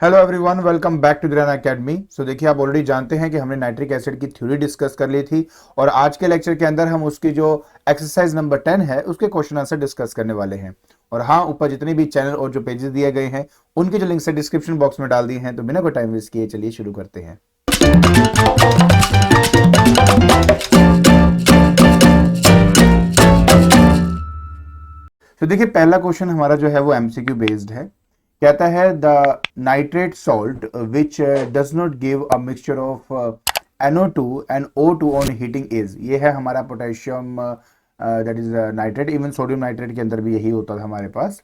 Hello everyone, welcome back to Gran academy. So देखिए, आप already जानते हैं कि हमने नाइट्रिक एसिड की थ्योरी डिस्कस कर ली थी और आज के लेक्चर के अंदर हम उसकी जो एक्सरसाइज नंबर 10 है उसके क्वेश्चन आंसर डिस्कस करने वाले हैं। और हाँ, ऊपर जितने भी चैनल और जो पेजेस दिए गए हैं उनके जो लिंक्स है डिस्क्रिप्शन बॉक्स में डाल दिए हैं। तो बिना कोई टाइम वेस्ट किए चलिए शुरू करते हैं। तो देखिए, पहला क्वेश्चन हमारा जो है वो एमसीक्यू बेस्ड है। कहता है the nitrate salt which does not give a mixture of NO2 and O2 on heating is. ये है हमारा potassium, that is nitrate. Even sodium nitrate के अंदर भी यही होता था हमारे पास।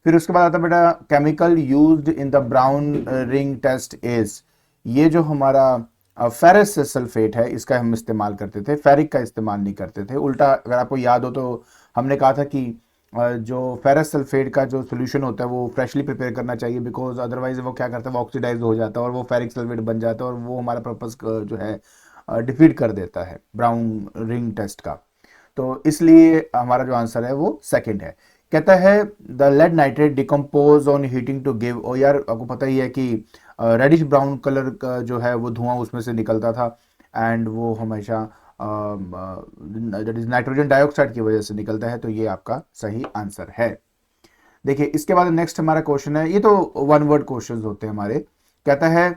फिर उसके बाद आता है बेटा chemical used in the brown ring test is. ये जो हमारा फेरस सल्फेट है इसका हम इस्तेमाल करते थे, फेरिक का इस्तेमाल नहीं करते थे। उल्टा अगर आपको याद हो तो हमने कहा था कि जो फेरस सल्फेट का जो सोल्यूशन होता है वो फ्रेशली प्रिपेयर करना चाहिए, बिकॉज अदरवाइज वो क्या करता है, वो ऑक्सीडाइज हो जाता है और वो फेरिक सल्फेट बन जाता है और वो हमारा पर्पस जो है डिफीट कर देता है ब्राउन रिंग टेस्ट का। तो इसलिए हमारा जो आंसर है वो सेकंड है। कहता है the lead nitrate decompose on heating to give. और यार आपको पता ही है कि रेडिश ब्राउन कलर का जो है वो धुआं उसमें से निकलता था एंड वो हमेशा दैट इज नाइट्रोजन डाइऑक्साइड की वजह से निकलता है। तो ये आपका सही आंसर है। देखिए, इसके बाद नेक्स्ट हमारा क्वेश्चन है, ये तो वन वर्ड क्वेश्चंस होते हैं हमारे। कहता है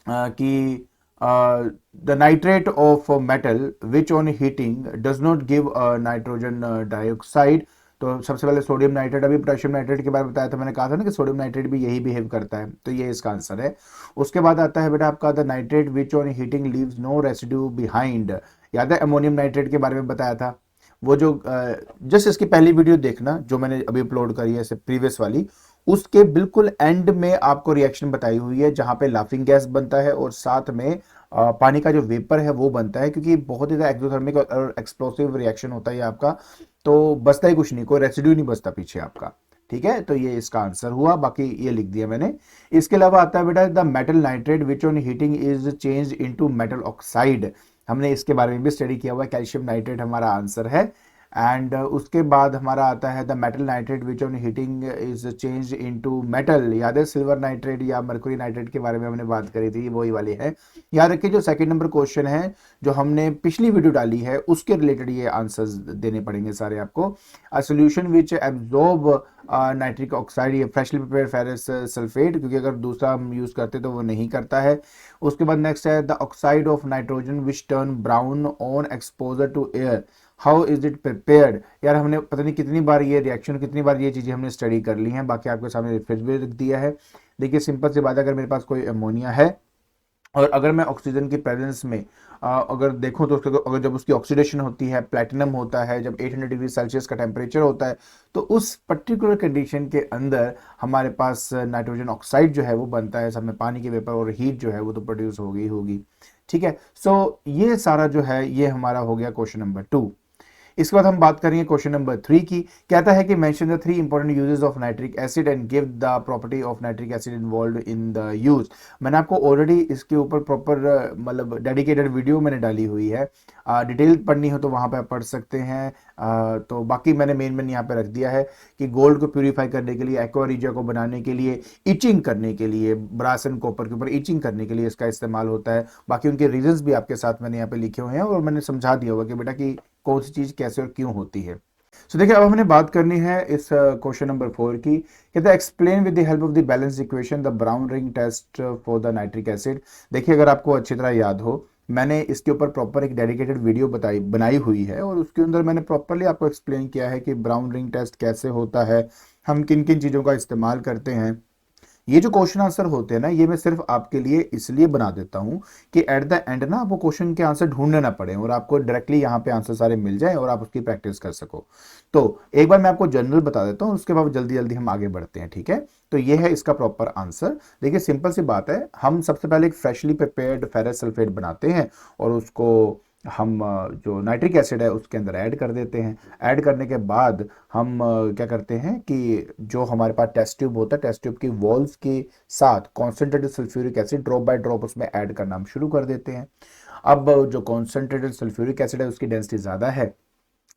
कि the nitrate of metal which on heating does not give nitrogen dioxide. तो सबसे पहले सोडियम नाइट्रेट, अभी पोटेशियम नाइट्रेट के बारे में बताया था, मैंने कहा था ना कि सोडियम नाइट्रेट भी यही बिहेव करता है, तो ये इसका आंसर है। उसके बाद आता है बेटा आपका the nitrate which on heating leaves no residue behind. याद है अमोनियम नाइट्रेट के बारे में बताया था। वो जो जस्ट इसकी पहली वीडियो देखना जो मैंने अभी अपलोड करी है प्रीवियस वाली, उसके बिल्कुल एंड में आपको रिएक्शन बताई हुई है जहां पे लाफिंग गैस बनता है और साथ में पानी का जो वेपर है वो बनता है, क्योंकि बहुत ही ज्यादा एक्सोथर्मिक और एक्सप्लोसिव रिएक्शन होता है ये आपका। तो बचता ही कुछ नहीं, कोई रेसिड्यू नहीं बचता पीछे आपका। ठीक है, तो ये इसका आंसर हुआ, बाकी ये लिख दिया मैंने। इसके अलावा आता है बेटा the metal nitrate which on heating is change into metal oxide. हमने इसके बारे में भी स्टडी किया हुआ है, कैल्शियम नाइट्रेट हमारा आंसर है। एंड उसके बाद हमारा आता है the metal nitrate which on heating is change into metal. याद है सिल्वर नाइट्रेट या मर्कुरी नाइट्रेट के बारे में हमने बात करी थी, वही वाली है। याद रखिए, जो सेकंड नंबर क्वेश्चन है जो हमने पिछली वीडियो डाली है उसके रिलेटेड ये आंसर्स देने पड़ेंगे सारे आपको। A solution which absorb nitric oxide, ये फ्रेशली प्रिपेयर्ड फेरस सल्फेट, क्योंकि अगर दूसरा हम यूज करते तो वो नहीं करता है। उसके बाद नेक्स्ट है the oxide of nitrogen which turn brown on exposure to air, how is it prepared. यार हमने पता नहीं कितनी बार ये रिएक्शन, कितनी बार ये चीज़ें हमने स्टडी कर ली हैं, बाकी आपके सामने फिर भी रख दिया है। देखिए, सिंपल सी बात है, अगर मेरे पास कोई अमोनिया है और अगर मैं ऑक्सीजन की प्रेजेंस में अगर देखूं तो अगर जब उसकी ऑक्सीडेशन होती है, प्लेटिनम होता है, जब 800 डिग्री सेल्सियस का टेम्परेचर होता है, तो उस पर्टिकुलर कंडीशन के अंदर हमारे पास नाइट्रोजन ऑक्साइड जो है वो बनता है, सब में पानी के वेपर और हीट जो है वो तो प्रोड्यूस होगी होगी। ठीक है, सो ये सारा जो है ये हमारा हो गया क्वेश्चन नंबर 2। इसके बाद हम बात करेंगे क्वेश्चन नंबर 3 की। कहता है कि mention the 3 important uses of nitric acid and give the property of nitric acid involve in the use. मैंने आपको ऑलरेडी इसके ऊपर प्रॉपर मतलब डेडिकेटेड वीडियो मैंने डाली हुई है, डिटेल पढ़नी हो तो वहां पे आप पढ़ सकते हैं। तो बाकी मैंने मेन यहाँ पे रख दिया है कि गोल्ड को प्यूरिफाई करने के लिए, एक्वा रिजिया को बनाने के लिए, इचिंग करने के लिए, ब्रास एंड कॉपर के ऊपर इचिंग करने के लिए इसका इस्तेमाल होता है। बाकी उनके रीजंस भी आपके साथ मैंने यहाँ पे लिखे हुए हैं और मैंने समझा दिया हुआ कि बेटा कि कौन सी चीज कैसे और क्यों होती है। सो देखिए, अब हमने बात करनी है इस क्वेश्चन नंबर 4 की। कहता है explain with the help of the balance equation the brown ring test for the nitric acid. देखिए, अगर आपको अच्छी तरह याद हो, मैंने इसके ऊपर प्रॉपर एक डेडिकेटेड वीडियो बनाई हुई है और उसके अंदर मैंने प्रॉपरली आपको एक्सप्लेन किया है कि ब्राउन रिंग टेस्ट कैसे होता है, हम किन किन चीज़ों का इस्तेमाल करते हैं। ये जो क्वेश्चन आंसर होते हैं ना, ये मैं सिर्फ आपके लिए इसलिए बना देता हूं कि एट द एंड ना आपको क्वेश्चन के आंसर ढूंढने ना पड़े और आपको डायरेक्टली यहाँ पे आंसर सारे मिल जाए और आप उसकी प्रैक्टिस कर सको। तो एक बार मैं आपको जनरल बता देता हूँ, उसके बाद जल्दी जल्दी हम आगे बढ़ते हैं। ठीक है, तो ये है इसका प्रॉपर आंसर। देखिए, सिंपल सी बात है, हम सबसे पहले एक फ्रेशली प्रिपेयर्ड फेरस सल्फेट बनाते हैं और उसको हम जो नाइट्रिक एसिड है उसके अंदर ऐड कर देते हैं। ऐड करने के बाद हम क्या करते हैं कि जो हमारे पास टेस्ट ट्यूब होता है, टेस्ट ट्यूब की वॉल्स के साथ concentrated sulphuric acid drop by drop उसमें ऐड करना हम शुरू कर देते हैं। अब जो कॉन्सेंट्रेटेड सल्फ्यूरिक एसिड है उसकी डेंसिटी ज़्यादा है,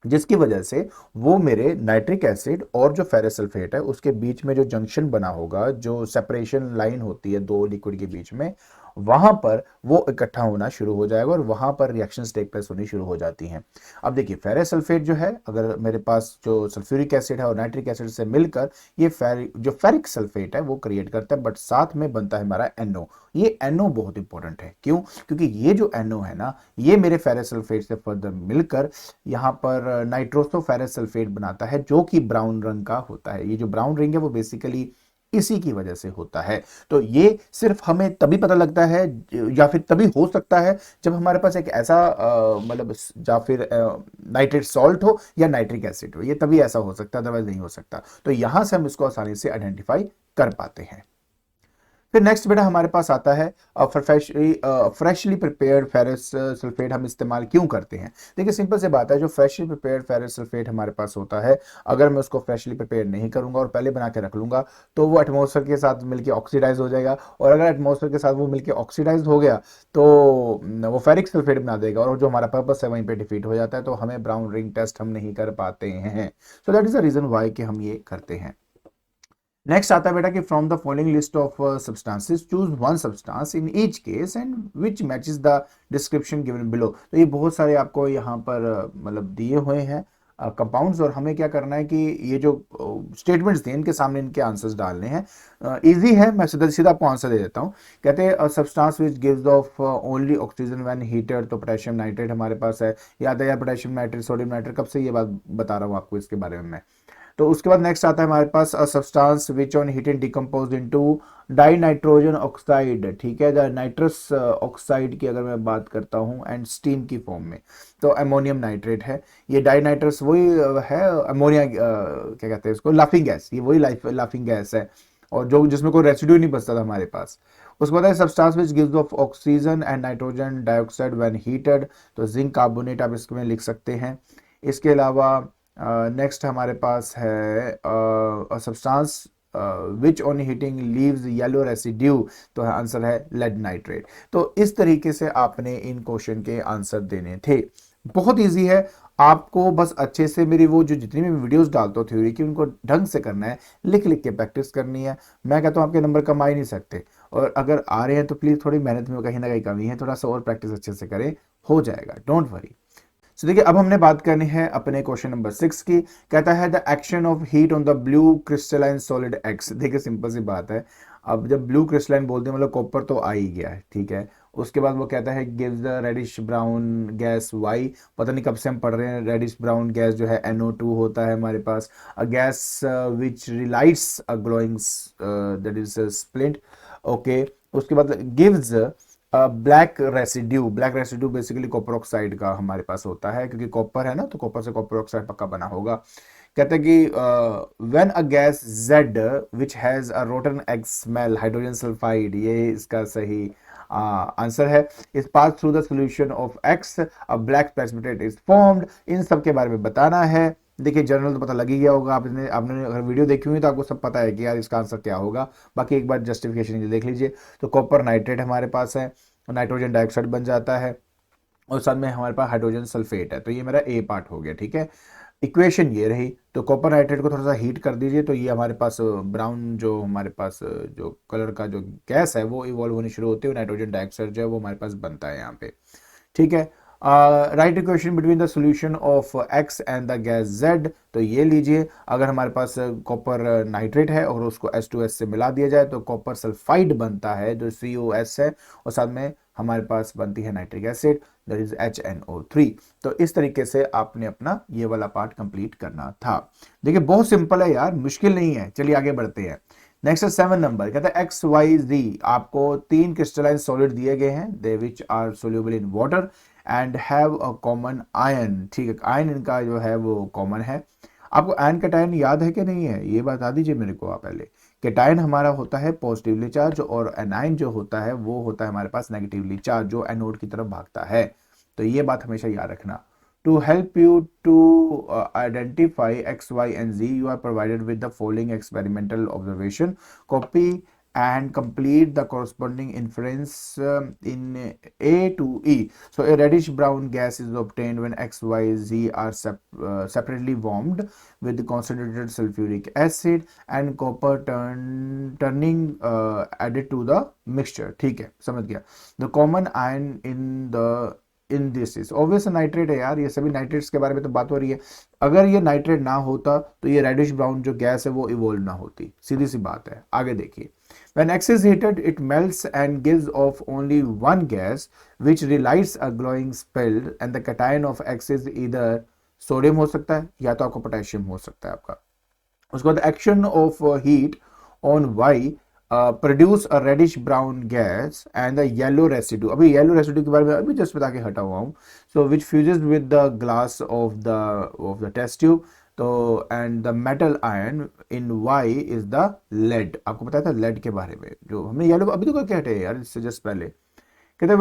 जिसकी वजह से वो मेरे नाइट्रिक एसिड और जो फेरस सल्फेट है उसके बीच में जो जंक्शन बना होगा, जो सेपरेशन लाइन होती है दो लिक्विड के बीच में, वहां पर वो इकट्ठा होना शुरू हो जाएगा और वहां पर रिएक्शंस टेक प्लेस होनी शुरू हो जाती हैं। अब देखिए फेरस सल्फेट जो है, अगर मेरे पास जो सल्फ्यूरिक एसिड है और नाइट्रिक एसिड से मिलकर ये जो फेरिक सल्फेट है वो क्रिएट करता है, बट साथ में बनता है हमारा NO। ये NO बहुत इंपॉर्टेंट है, क्यों? क्योंकि ये जो NO है ना, ये मेरे फेरस सल्फेट से फर्दर मिलकर यहाँ पर नाइट्रोसो फेरस सल्फेट बनाता है, जो कि ब्राउन रंग का होता है। ये जो ब्राउन रिंग है वो बेसिकली इसी की वजह से होता है। तो ये सिर्फ हमें तभी पता लगता है या फिर तभी हो सकता है जब हमारे पास एक ऐसा मतलब या फिर नाइट्रेट सॉल्ट हो या नाइट्रिक एसिड हो, ये तभी ऐसा हो सकता है, अदरवाइज नहीं हो सकता। तो यहां से हम इसको आसानी से आइडेंटिफाई कर पाते हैं। फिर नेक्स्ट बेटा हमारे पास आता है फ्रेशली प्रिपेयर्ड फेरस सल्फेट हम इस्तेमाल क्यों करते हैं। देखिए सिंपल सी बात है, जो फ्रेशली प्रिपेयर्ड फेरस सल्फेट हमारे पास होता है, अगर मैं उसको फ्रेशली प्रिपेयर नहीं करूंगा और पहले बना के रख लूंगा तो वो एटमॉस्फेयर के साथ मिलकर ऑक्सीडाइज हो जाएगा, और अगर एटमॉस्फेयर के साथ वो मिलकर ऑक्सीडाइज हो गया तो वो फेरिक सल्फेट बना देगा, और जो हमारा पर्पस है वहीं पे डिफीट हो जाता है, तो हमें ब्राउन रिंग टेस्ट हम नहीं कर पाते हैं। So that is the reason why कि हम ये करते हैं। नेक्स्ट आता है बेटा कि from the following list of substances choose one substance in each case and which matches the description given below. तो ये बहुत सारे आपको यहाँ पर मतलब दिए हुए हैं कंपाउंड्स, और हमें क्या करना है कि ये जो स्टेटमेंट्स दिए इनके सामने इनके आंसर्स डालने हैं। इजी है, मैं सीधा सीधा आपको आंसर दे देता हूँ। कहते हैं substance which gives off only oxygen when heated, तो पोटेशियम नाइट्रेट हमारे पास है। याद है यार, पोटेशियम नाइट्रेट सोडियम नाइट्रेट, कब से ये बात बता रहा हूँ आपको इसके बारे में मैं। तो उसके बाद नेक्स्ट आता है हमारे पास a substance which on heating decompose into dinitrogen oxide. ठीक है, नाइट्रस ऑक्साइड की अगर मैं बात करता हूँ एंड स्टीम की फॉर्म में, तो अमोनियम नाइट्रेट है। ये डाई नाइट्रस वही है, अमोनिया क्या कहते हैं इसको, लाफिंग गैस, ये वही लाफिंग गैस है, और जो जिसमें कोई रेसिड्यू नहीं बचता था हमारे पास। उसके बाद है substance which gives off oxygen and nitrogen dioxide when heated, तो जिंक कार्बोनेट आप इसमें लिख सकते हैं। इसके अलावा नेक्स्ट हमारे पास है substance which on heating leaves yellow residue, तो आंसर है लेड नाइट्रेट। तो इस तरीके से आपने इन क्वेश्चन के आंसर देने थे। बहुत इजी है, आपको बस अच्छे से मेरी वो जो जितनी भी वीडियोस डालता हूँ थ्योरी की, उनको ढंग से करना है, लिख लिख के प्रैक्टिस करनी है। मैं कहता हूँ आपके नंबर कमा ही नहीं सकते, और अगर आ रहे हैं तो प्लीज़ थोड़ी मेहनत में कहीं ना कहीं कमी है, थोड़ा सा और प्रैक्टिस अच्छे से करें, हो जाएगा, डोंट वरी। सो देखिए अब हमने बात करनी है अपने क्वेश्चन नंबर 6 की। कहता है the action of heat on the blue crystalline solid x. देखिए सिंपल सी बात है, अब जब ब्लू क्रिस्टलाइन बोलते हैं मतलब कॉपर तो आ ही गया है, ठीक है। उसके बाद वो कहता है gives the reddish brown gas Y. पता नहीं कब से हम पढ़ रहे हैं, रेडिश ब्राउन गैस जो है NO2 होता है हमारे पास। A gas which relights a glowing that is splint. Okay, उसके बाद gives black residue basically copper oxide का हमारे पास होता है, क्योंकि कॉपर है ना, तो कॉपर से कॉपर ऑक्साइड पक्का बना होगा। कहते हैं कि when a gas Z which has a rotten egg smell, hydrogen sulphide, ये इसका सही आंसर है। Is pass through the solution of X a black precipitate is formed. इन सब के बारे में बताना है। देखिए जनरल तो पता लग ही गया होगा, आपने अगर वीडियो देखी हुई तो आपको सब पता है कि यार इसका आंसर क्या होगा। बाकी एक बार जस्टिफिकेशन देख लीजिए। तो कॉपर नाइट्रेट हमारे पास है, नाइट्रोजन डाइऑक्साइड बन जाता है, और साथ में हमारे पास हाइड्रोजन सल्फेट है। तो ये मेरा ए पार्ट हो गया, ठीक है। इक्वेशन ये रही, तो कॉपर नाइट्रेट को थोड़ा सा हीट कर दीजिए, तो ये हमारे पास ब्राउन जो हमारे पास जो कलर का जो गैस है वो इवॉल्व होनी शुरू होती है, नाइट्रोजन डाइऑक्साइड जो है वो हमारे पास बनता है यहाँ पे, ठीक है। Right equation between the solution of X and the gas Z। तो ये लीजिए, अगर हमारे पास कॉपर नाइट्रेट है और उसको H2S से मिला दिया जाए तो कॉपर सल्फाइड बनता है जो COS है, और साथ में हमारे पास बनती है nitric acid that is HNO3। तो इस तरीके से आपने अपना ये वाला पार्ट कंप्लीट करना था। देखिए बहुत सिंपल है यार, मुश्किल नहीं है। चलिए आगे बढ़ते हैं। नेक्स्ट 7 नंबर कहता है XYZ, आपको 3 क्रिस्टलाइन सॉलिड दिए गए हैं, they which are soluble in water and have a common ion. ठीक है, आयन इनका जो है वो कॉमन है। आपको आयन कैटायन याद है कि नहीं है, ये बता दीजिए मेरे को आप पहले। कैटायन हमारा होता है पॉजिटिवली चार्ज, और एनायन जो होता है वो होता है हमारे पास नेगेटिवली चार्ज, जो एनोड की तरफ भागता है। तो ये बात हमेशा याद रखना। To help you to identify X, Y and Z, you are provided with the following experimental observation. Copy and complete the corresponding inference in A to E. So a reddish brown gas is obtained when X, Y, Z are separately warmed with concentrated sulfuric acid and copper turning added to the mixture. ठीक है, समझ गया. The common ion in this is obvious nitrate है यार, ये सभी nitrates के बारे में तो बात हो रही है. अगर ये नाइट्रेट ना होता तो ये रेडिश ब्राउन जो गैस है वो इवोल्व ना होती, सीधी सी बात है. आगे देखिए. When X is heated, it melts and gives off only one gas, which relights a glowing spell, and the cation of X is either sodium हो सकता है या तो आपका पोटेशियम हो सकता है आपका. उसके बाद action of heat on Y produce a reddish brown gas and the yellow residue. अभी येलो रेसिड्यू के बारे में अभी जस्ट बता के हटा हुआ हूँ. So which fuses with the glass of the test tube. तो and the metal ion in Y is the lead. आपको पता था लेड के बारे में, जो हमने येलो अभी तो करके हटे यार इससे जस्ट पहले. कहते हैं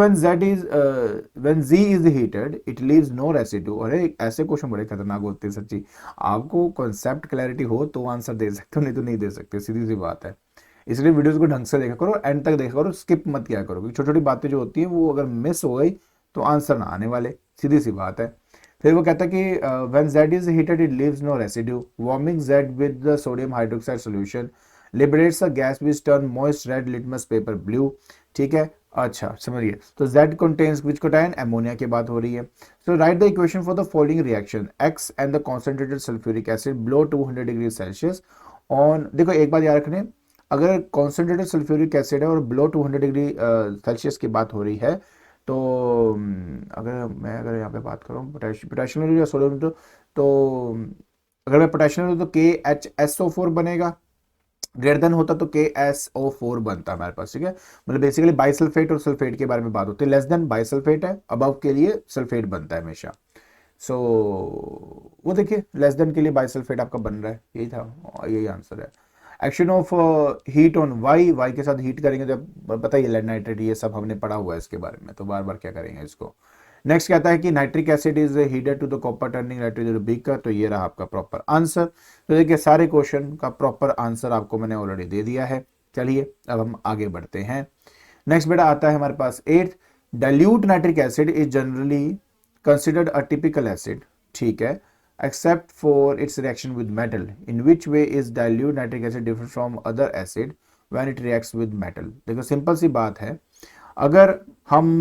when Z is heated it leaves no residue. अरे ऐसे क्वेश्चन बड़े खतरनाक होते हैं सच्ची. आपको कॉन्सेप्ट क्लैरिटी हो तो आंसर दे सकते हो, नहीं तो नहीं दे सकते, सीधी सी बात है. इसलिए वीडियोस को ढंग से देखा करो, एंड तक देखा करो, स्किप मत किया करो, क्योंकि छोटी छोटी बातें जो होती हैं वो अगर मिस हो गई तो आंसर ना आने वाले, सीधी सी बात है. फिर वो कहता है कि when Z is heated it leaves no residue. Warming Z with the sodium hydroxide solution liberates a gas which turn moist red litmus paper blue. ठीक है, अच्छा समझिए. तो Z contains which cation? Ammonia की बात हो रही है. So write the equation for the following reaction. X and the concentrated sulfuric acid below 200 degree Celsius on. देखो एक बात याद रखने, अगर कॉन्सेंट्रेटेड सल्फ्यूरिक एसिड है और बिलो 200 डिग्री सेल्सियस की बात हो रही है, तो अगर यहाँ पे बात करूँ पोटेशियम या सोडियम, तो अगर मैं पोटेशियम लूँ तो KHSO4 बनेगा. ग्रेटर देन होता तो KSO4 बनता हमारे पास. ठीक है, मतलब बेसिकली बाइसल्फेट और सल्फेट के बारे में बात होती है. लेस देन बाइसल्फेट है, अबव के लिए सल्फेट बनता है हमेशा. सो वो देखिए लेस देन के लिए बाइसल्फेट आपका बन रहा है, यही था, यही आंसर है. Action of heat on Y के साथ हीट करेंगे तो पता ही लेड नाइट्रेट, ये सब हमने पढ़ा हुआ है इसके बारे में, तो बार बार क्या करेंगे इसको. नेक्स्ट कहता है कि nitric acid is heated to the copper turning nitrogen beaker. तो ये रहा आपका प्रॉपर आंसर. तो देखिए सारे क्वेश्चन का प्रॉपर आंसर आपको मैंने ऑलरेडी दे दिया है. चलिए अब हम आगे बढ़ते हैं. नेक्स्ट बेटा आता है हमारे पास 8th. Dilute nitric acid is generally considered a typical acid. ठीक है, except for its reaction with metal. In which way is dilute nitric acid different from other acid when it reacts with metal? देखो simple सी बात है. अगर हम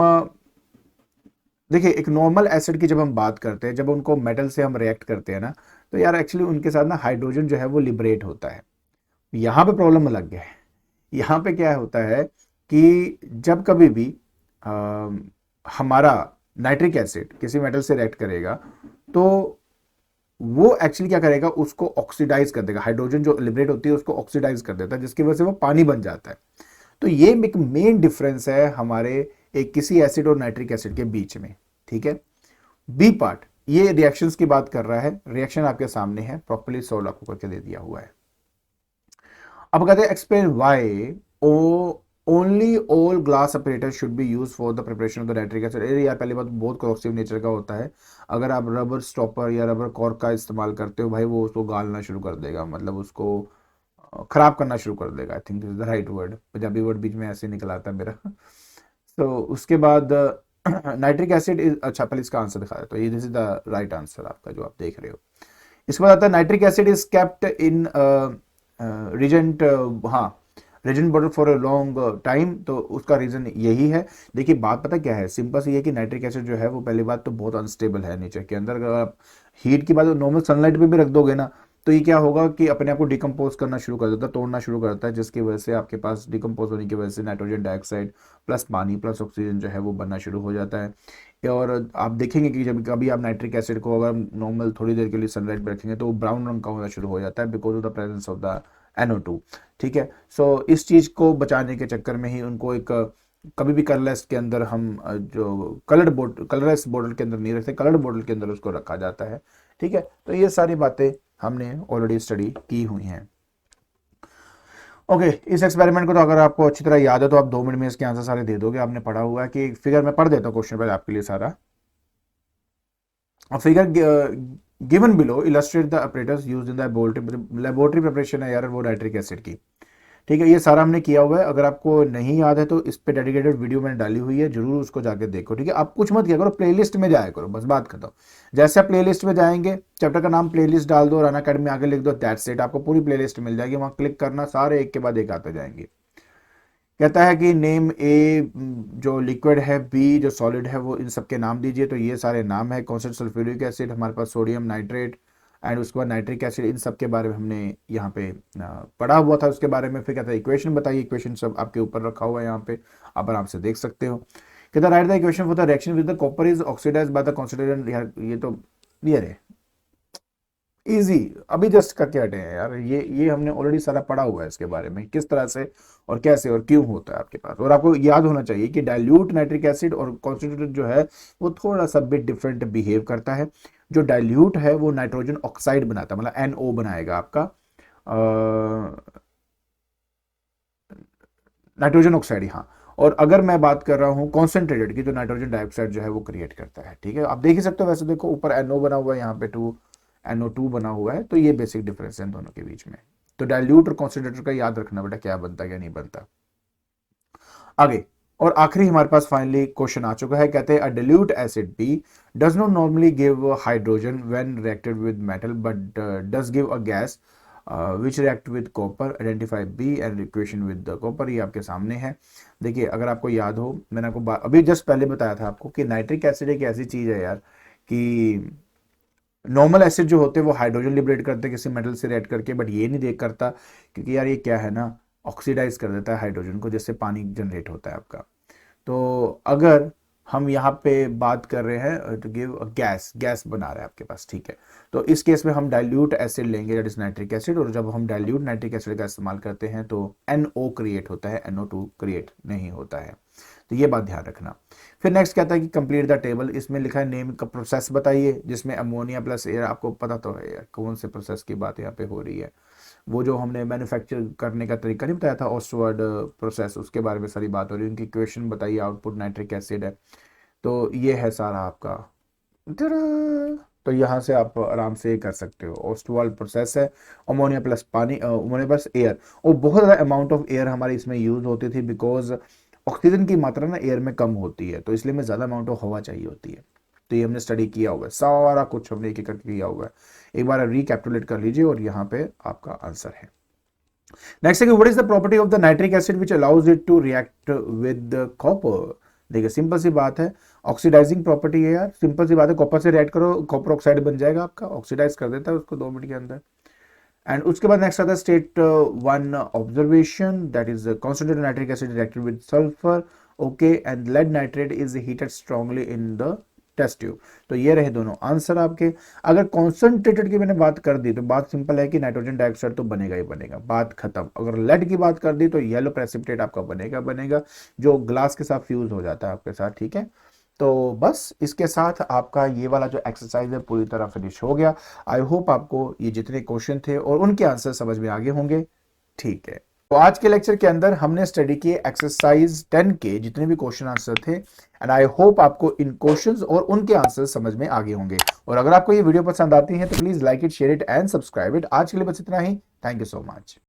देखिए एक नॉर्मल एसिड की जब हम बात करते हैं, जब उनको मेटल से हम रिएक्ट करते हैं ना, तो यार एक्चुअली उनके साथ ना हाइड्रोजन जो है वो लिबरेट होता है. यहाँ पे प्रॉब्लम अलग है. यहाँ पे क्या होता है कि जब कभी भी हमारा नाइट्रिक एसिड किसी मेटल से रिएक्ट करेगा तो वो एक्चुअली क्या करेगा, उसको ऑक्सीडाइज कर देगा. हाइड्रोजन जो लिबरेट होती है उसको ऑक्सीडाइज कर देता है, जिसकी वजह से वो पानी बन जाता है. तो ये एक मेन डिफरेंस है हमारे एक किसी एसिड और नाइट्रिक एसिड के बीच में. ठीक है, बी पार्ट ये रिएक्शंस की बात कर रहा है. रिएक्शन आपके सामने है, प्रॉपर्ली सोल्व आपको करके दे दिया हुआ है. अब कहते हैं explain why only all glass operators should be use for the preparation of the nitric acid. यार पहली बात बहुत कॉरोसिव नेचर का होता है. अगर आप रबर स्टॉपर या रबर कॉर्क का इस्तेमाल करते हो भाई, वो उसको गालना शुरू कर देगा, मतलब उसको खराब करना शुरू कर देगा. I think this is the right word. Punjabi word बीच में ऐसे निकल आता है मेरा. तो उसके बाद नाइट्रिक एसिड इज, अच्छा पहले इसका आंसर दिखा देता हूं. ये this is the right answer आपका जो आप देख रहे हो. इसके बाद आता है nitric acid is kept in reagent, हाँ reagent bottle for a long time. तो उसका रीजन यही है. देखिए बात पता क्या है, सिंपल सी है कि नाइट्रिक एसिड जो है वो पहली बात तो बहुत अनस्टेबल है नेचर के अंदर. अगर आप हीट की बात नॉर्मल सनलाइट पे भी रख दोगे ना, तो ये क्या होगा कि अपने आप को डिकम्पोज करना शुरू कर देता है, तोड़ना शुरू करता है, जिसकी वजह से आपके पास डिकम्पोज होने की वजह से नाइट्रोजन डाइऑक्साइड प्लस पानी प्लस ऑक्सीजन जो है वो बनना शुरू हो जाता है. और आप देखेंगे कि जब कभी आप नाइट्रिक एसिड को अगर नॉर्मल थोड़ी देर के लिए सनलाइट पे रखेंगे तो वो ब्राउन रंग का होना शुरू हो जाता है, because of the presence of the NO2. ठीक है, सो इस चीज को बचाने के चक्कर में ही उनको एक कभी भी कलरलेस के अंदर हम जो कलरलेस बोतल के अंदर नहीं रखते, कलर्ड बोतल के अंदर उसको रखा जाता है. ठीक है, तो ये सारी बातें हमने ऑलरेडी स्टडी की हुई हैं. ओके, इस एक्सपेरिमेंट को तो अगर आपको अच्छी तरह याद है तो आप 2 मिनट में इसके आंसर सारे दे दोगे. आपने पढ़ा हुआ है कि फिगर मैं पढ़ देता हूँ क्वेश्चन पहले आपके लिए सारा. Figure given below illustrate the operators used in the laboratory preparation है यार वो नाइट्रिक एसिड की. ठीक है, ये सारा हमने किया हुआ है। अगर आपको नहीं याद है तो इस पे डेडिकेटेड वीडियो मैंने डाली हुई है, जरूर उसको जाके देखो। ठीक है, आप कुछ मत किया करो, प्लेलिस्ट में जाया करो, बस बात खत्म। जैसे आप प्लेलिस्ट में जाएंगे, चैप्टर का नाम प्लेलिस्ट डाल दो, रन अकेडमी आगे लिख दो, दैट्स इट, आपको पूरी प्लेलिस्ट मिल जाएगी। वहां क्लिक करना, सारे एक के बाद एक आते जाएंगे। कहता है कि नेम ए जो लिक्विड है, बी जो सॉलिड है, वो इन सब के नाम दीजिए। तो ये सारे नाम है, कॉन्स्टेंट सल्फ्यूरिक एसिड, हमारे पास सोडियम नाइट्रेट, एंड उसके बाद नाइट्रिक एसिड, इन सब के बारे में हमने यहाँ पे पढ़ा हुआ था उसके बारे में। फिर कहता है इक्वेशन बताइए, इक्वेशन सब आपके ऊपर रखा हुआ है, यहाँ पे आप आराम से देख सकते हो। कहता है write the equation for the reaction with the copper is oxidised by the constituent. यार ये तो क्लियर है, इजी, अभी जस्ट करके हटे हैं यार। ये हमने ऑलरेडी सारा पढ़ा हुआ है इसके बारे में, किस तरह से और कैसे और क्यों होता है आपके पास। और आपको याद होना चाहिए कि डाइल्यूट नाइट्रिक एसिड और कॉन्स्टिट्यूएंट जो है वो थोड़ा सा बिट डिफरेंट बिहेव करता है। जो डाइल्यूट है वो नाइट्रोजन ऑक्साइड बनाता है, मतलब NO बनाएगा आपका, नाइट्रोजन ऑक्साइड, हाँ। और अगर मैं बात कर रहा हूँ कॉन्सेंट्रेटेड की, तो नाइट्रोजन डाइऑक्साइड जो है वो क्रिएट करता है। ठीक है, आप देख ही सकते हो, वैसे देखो ऊपर NO बना हुआ है, यहाँ पे NO2 बना हुआ है, तो ये बेसिक डिफरेंस है इन दोनों के बीच में। तो डाइल्यूट और कॉन्सेंट्रेटेड का याद रखना बेटा, क्या बनता है क्या नहीं बनता। आगे और आखिरी हमारे पास फाइनली क्वेश्चन आ चुका है। कहते हैं a dilute acid B does not normally give hydrogen when reacted with metal but does give a gas which react with copper, identify B and equation with the copper. ये आपके सामने है। देखिए अगर आपको याद हो, मैंने आपको अभी जस्ट पहले बताया था आपको कि नाइट्रिक एसिड एक ऐसी चीज है यार कि नॉर्मल एसिड जो होते हैं वो हाइड्रोजन लिबरेट करते हैं किसी मेटल से रिएक्ट करके, बट ये नहीं देख करता, क्योंकि यार ये क्या है ना, ऑक्सीडाइज कर देता है हाइड्रोजन को, जिससे पानी जनरेट होता है आपका। तो अगर हम यहाँ पे बात कर रहे हैं टू गिव गैस बना रहा है आपके पास, ठीक है, तो इस केस में हम डाइल्यूट एसिड लेंगे, दैट इज नाइट्रिक एसिड। और जब हम डाइल्यूट नाइट्रिक एसिड का इस्तेमाल करते हैं तो NO क्रिएट होता है, NO2 क्रिएट नहीं होता है। तो ये बात ध्यान रखना। फिर नेक्स्ट कहता है कि कंप्लीट द टेबल। इसमें लिखा है नेम का प्रोसेस बताइए, जिसमें अमोनिया प्लस एयर, आपको पता तो है यार कौन से प्रोसेस की बात यहाँ पे हो रही है। वो जो हमने मैन्युफैक्चर करने का तरीका नहीं बताया था, ऑस्टवर्ड प्रोसेस, उसके बारे में सारी बात हो रही है। उनकी इक्वेशन बताइए, आउटपुट नाइट्रिक एसिड है। तो ये है सारा आपका, तो यहाँ से आप आराम से कर सकते हो। ऑस्टवर्ड प्रोसेस है, अमोनिया प्लस पानी, अमोनिया प्लस एयर, और बहुत ज़्यादा अमाउंट ऑफ एयर हमारी इसमें यूज होती थी, बिकॉज ऑक्सीजन की मात्रा ना एयर में कम होती है, तो इसलिए में ज़्यादा अमाउंट ऑफ हवा चाहिए होती है। तो ये हमने स्टडी किया हुआ है, सारा कुछ हमने एक एक करके किया हुआ है। एक बार रिकैपिटुलेट कर लीजिए और यहाँ पे आपका आंसर है। नेक्स्ट है what is the property of the nitric acid which allows it to react with copper. देखिए सिंपल सी बात है, ऑक्सीडाइजिंग प्रॉपर्टी है यार, सिंपल सी बात है, कॉपर से रिएक्ट करो, कॉपर ऑक्साइड बन जाएगा आपका, ऑक्सीडाइज कर देता है उसको 2 मिनट के अंदर। एंड उसके बाद नेक्स्ट आता है state 1 observation, that is concentrated nitric acid reacted with sulphur, okay, and lead nitrate is heated strongly in the test tube. तो ये रहे दोनों आंसर आपके। अगर कॉन्सेंट्रेटेड की मैंने बात कर दी तो बात सिंपल है कि नाइट्रोजन डाइऑक्साइड तो बनेगा ही बनेगा, बात खत्म। अगर लेड की बात कर दी तो येलो प्रेसिपिटेट आपका बनेगा, जो ग्लास के साथ फ्यूज हो जाता है आपके साथ, ठीक है। तो बस इसके साथ आपका ये वाला जो एक्सरसाइज है पूरी तरह फिनिश हो गया। आई होप आपको ये जितने क्वेश्चन थे और उनके आंसर समझ में आ गए होंगे, ठीक है। तो आज के लेक्चर के अंदर हमने स्टडी किए एक्सरसाइज 10 के जितने भी क्वेश्चन आंसर थे, एंड आई होप आपको इन क्वेश्चंस और उनके आंसर समझ में आ गए होंगे। और अगर आपको ये वीडियो पसंद आती है तो please like it, share it and subscribe it. आज के लिए बस इतना ही, थैंक यू सो मच।